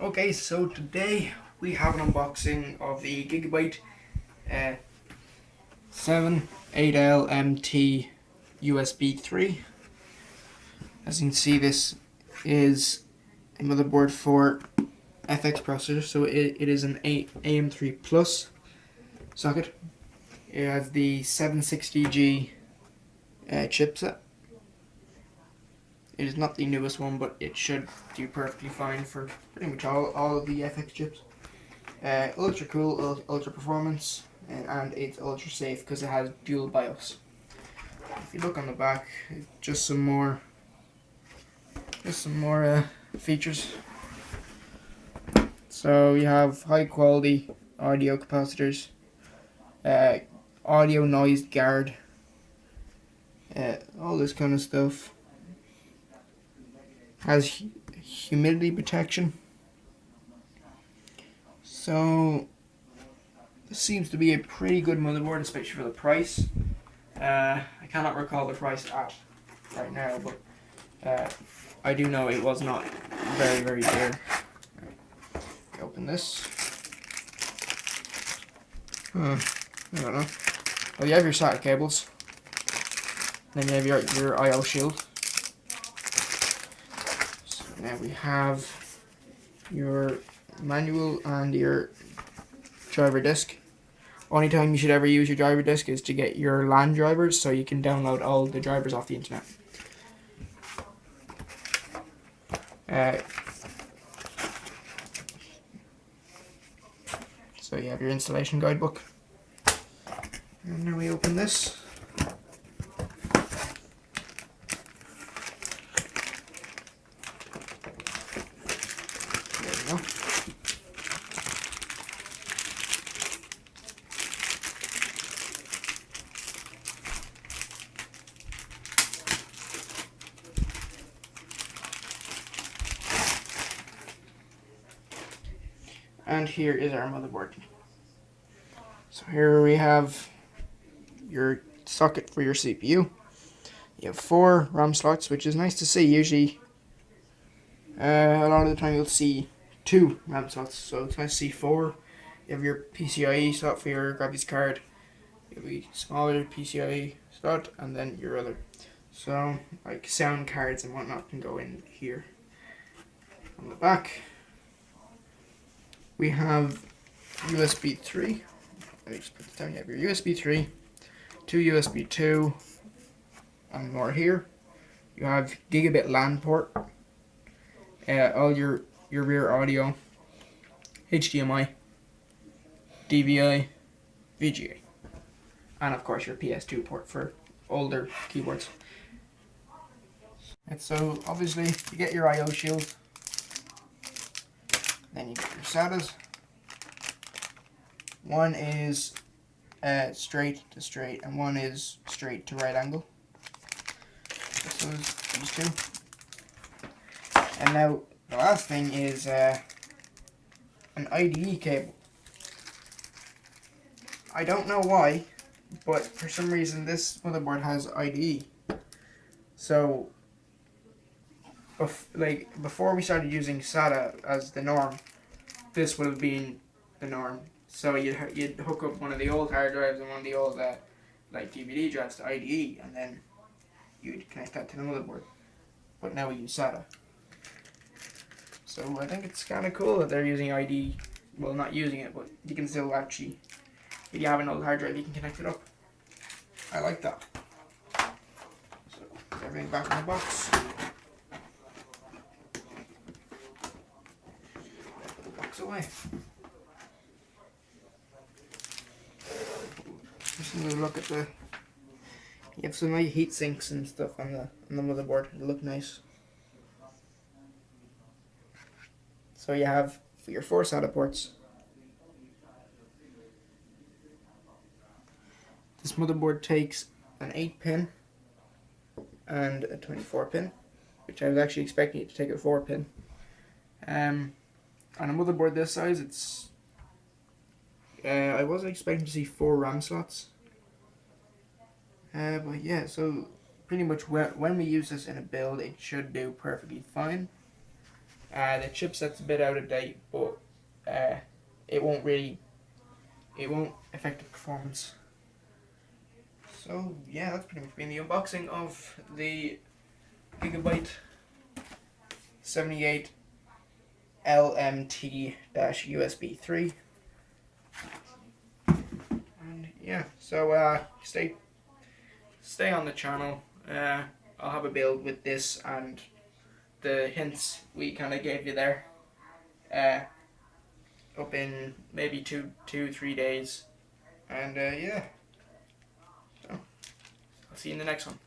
Okay, so today we have an unboxing of the Gigabyte 78LMT USB 3. As you can see, this is a motherboard for FX processor, so it is an AM3 Plus socket. It has the 760G chipset. It is not the newest one, but it should do perfectly fine for pretty much all of the FX chips. Ultra cool, ultra performance, and it's ultra safe because it has dual BIOS. If you look on the back, just some more features. So you have high quality audio capacitors, audio noise guard, all this kind of stuff. Has humidity protection. So this seems to be a pretty good motherboard, especially for the price. I cannot recall the price at right now, but I do know it was not very dear. Open this. I don't know. Oh, you have your SATA cables. Then you have your I/O shield. So now we have your manual and your driver disk. Only time you should ever use your driver disk is to get your LAN drivers, so you can download all the drivers off the internet. So you have your installation guidebook. And now we open this. There we go. And here is our motherboard. So here we have your socket for your CPU. You have 4 RAM slots, which is nice to see. Usually, a lot of the time you'll see 2 RAM slots, so it's nice to see 4. You have your PCIe slot for your graphics card. You have a smaller PCIe slot, and then your other. So, like sound cards and whatnot can go in here. On the back, we have USB 3. Let me just put this down. You have your USB 3, 2 USB 2, and more here. You have Gigabit LAN port, all your rear audio, HDMI, DVI, VGA, and of course your PS2 port for older keyboards. And so obviously you get your I/O shield, then you get your SATAs. One is straight to straight, and one is straight to right angle. So these two. And now the last thing is an IDE cable. I don't know why, but for some reason this motherboard has IDE. So, before we started using SATA as the norm, this would have been the norm. So you'd hook up one of the old hard drives and one of the old DVD drives to IDE, and then you'd connect that to the motherboard. But now we use SATA. So I think it's kind of cool that they're using IDE. Well, not using it, but you can still actually, if you have an old hard drive, you can connect it up. I like that. So put everything back in the box. Put the box away. Just a look at the. You have some nice heat sinks and stuff on the motherboard. It'll look nice. So you have for your 4 SATA ports. This motherboard takes an 8-pin and a 24-pin, which I was actually expecting it to take a 4-pin. On a motherboard this size, it's. I wasn't expecting to see 4 RAM slots. But yeah, so pretty much when we use this in a build, it should do perfectly fine. The chipset's a bit out of date, but it won't affect the performance. So yeah, that's pretty much been the unboxing of the Gigabyte 78LMT-USB3. And yeah, so stay on the channel. I'll have a build with this and the hints we kind of gave you there up in maybe 3 days. And yeah, so I'll see you in the next one.